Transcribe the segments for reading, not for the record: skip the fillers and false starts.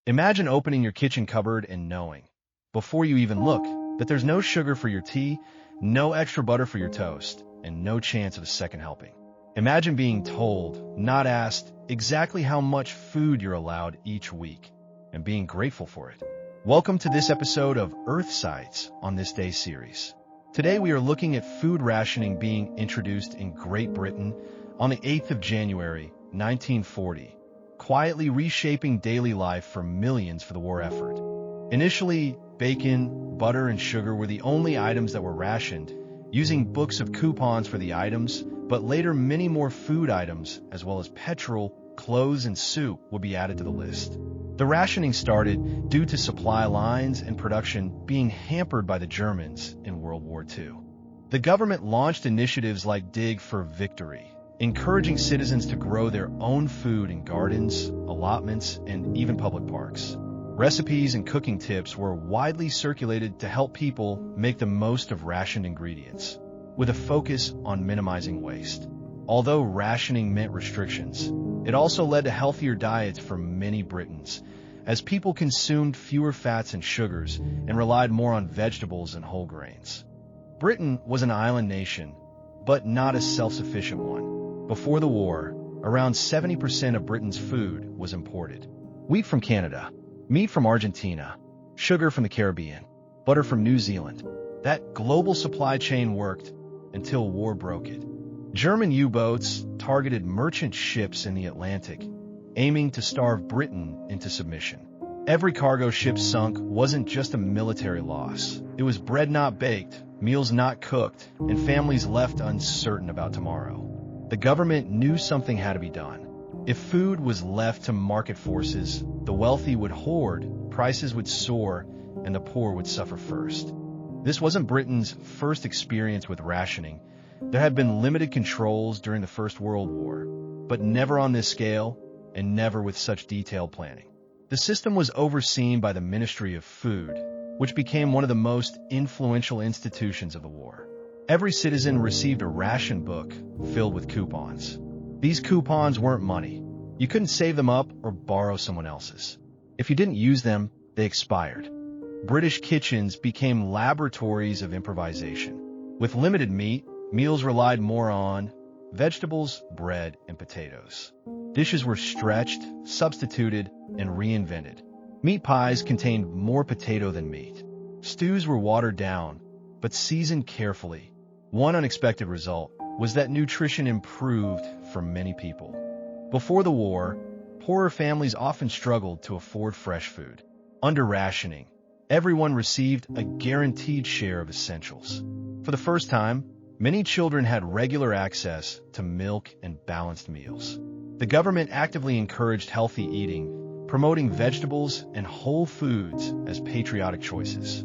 Imagine opening your kitchen cupboard and knowing, before you even look, that there's no sugar for your tea, no extra butter for your toast, and no chance of a second helping. Imagine being told, not asked, exactly how much food you're allowed each week, and being grateful for it. Welcome to this episode of Earth Sites on This Day series. Today we are looking at food rationing being introduced in Great Britain on the 8th of January, 1940. Quietly reshaping daily life for millions for the war effort. Initially, bacon, butter, and sugar were the only items that were rationed, using books of coupons for the items, but later many more food items, as well as petrol, clothes, and soup, would be added to the list. The rationing started due to supply lines and production being hampered by the Germans in World War II. The government launched initiatives like Dig for Victory, encouraging citizens to grow their own food in gardens, allotments, and even public parks. Recipes and cooking tips were widely circulated to help people make the most of rationed ingredients, with a focus on minimizing waste. Although rationing meant restrictions, it also led to healthier diets for many Britons, as people consumed fewer fats and sugars and relied more on vegetables and whole grains. Britain was an island nation, but not a self-sufficient one. Before the war, around 70% of Britain's food was imported. Wheat from Canada, meat from Argentina, sugar from the Caribbean, butter from New Zealand. That global supply chain worked until war broke it. German U-boats targeted merchant ships in the Atlantic, aiming to starve Britain into submission. Every cargo ship sunk wasn't just a military loss. It was bread not baked, meals not cooked, and families left uncertain about tomorrow. The government knew something had to be done. If food was left to market forces, the wealthy would hoard, prices would soar, and the poor would suffer first. This wasn't Britain's first experience with rationing. There had been limited controls during the First World War, but never on this scale and never with such detailed planning. The system was overseen by the Ministry of Food, which became one of the most influential institutions of the war. Every citizen received a ration book filled with coupons. These coupons weren't money. You couldn't save them up or borrow someone else's. If you didn't use them, they expired. British kitchens became laboratories of improvisation. With limited meat, meals relied more on vegetables, bread, and potatoes. Dishes were stretched, substituted, and reinvented. Meat pies contained more potato than meat. Stews were watered down, but seasoned carefully. One unexpected result was that nutrition improved for many people. Before the war, poorer families often struggled to afford fresh food. Under rationing, everyone received a guaranteed share of essentials. For the first time, many children had regular access to milk and balanced meals. The government actively encouraged healthy eating, promoting vegetables and whole foods as patriotic choices.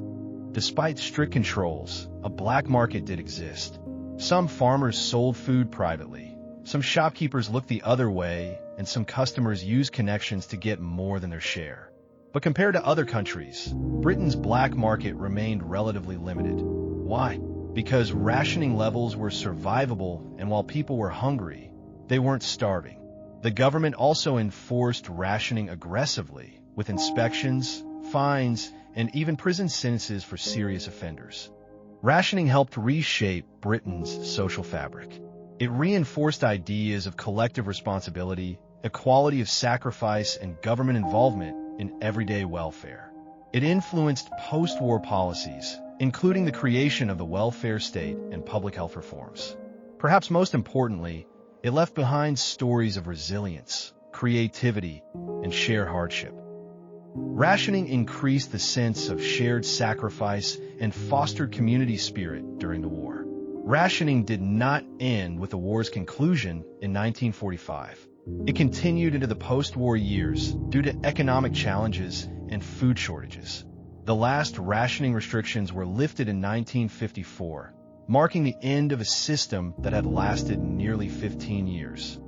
Despite strict controls, a black market did exist. Some farmers sold food privately, some shopkeepers looked the other way, and some customers used connections to get more than their share. But compared to other countries, Britain's black market remained relatively limited. Why? Because rationing levels were survivable, and while people were hungry, they weren't starving. The government also enforced rationing aggressively, with inspections, fines, and even prison sentences for serious offenders. Rationing helped reshape Britain's social fabric. It reinforced ideas of collective responsibility, equality of sacrifice, and government involvement in everyday welfare. It influenced post-war policies, including the creation of the welfare state and public health reforms. Perhaps most importantly, it left behind stories of resilience, creativity, and shared hardship. Rationing increased the sense of shared sacrifice and fostered community spirit during the war. Rationing did not end with the war's conclusion in 1945. It continued into the post-war years due to economic challenges and food shortages. The last rationing restrictions were lifted in 1954, marking the end of a system that had lasted nearly 15 years.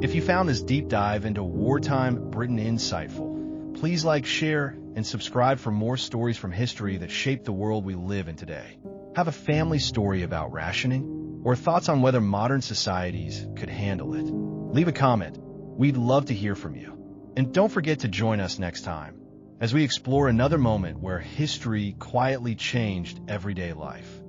If you found this deep dive into wartime Britain insightful, please like, share, and subscribe for more stories from history that shape the world we live in today. Have a family story about rationing, or thoughts on whether modern societies could handle it? Leave a comment. We'd love to hear from you. And don't forget to join us next time. as we explore another moment where history quietly changed everyday life.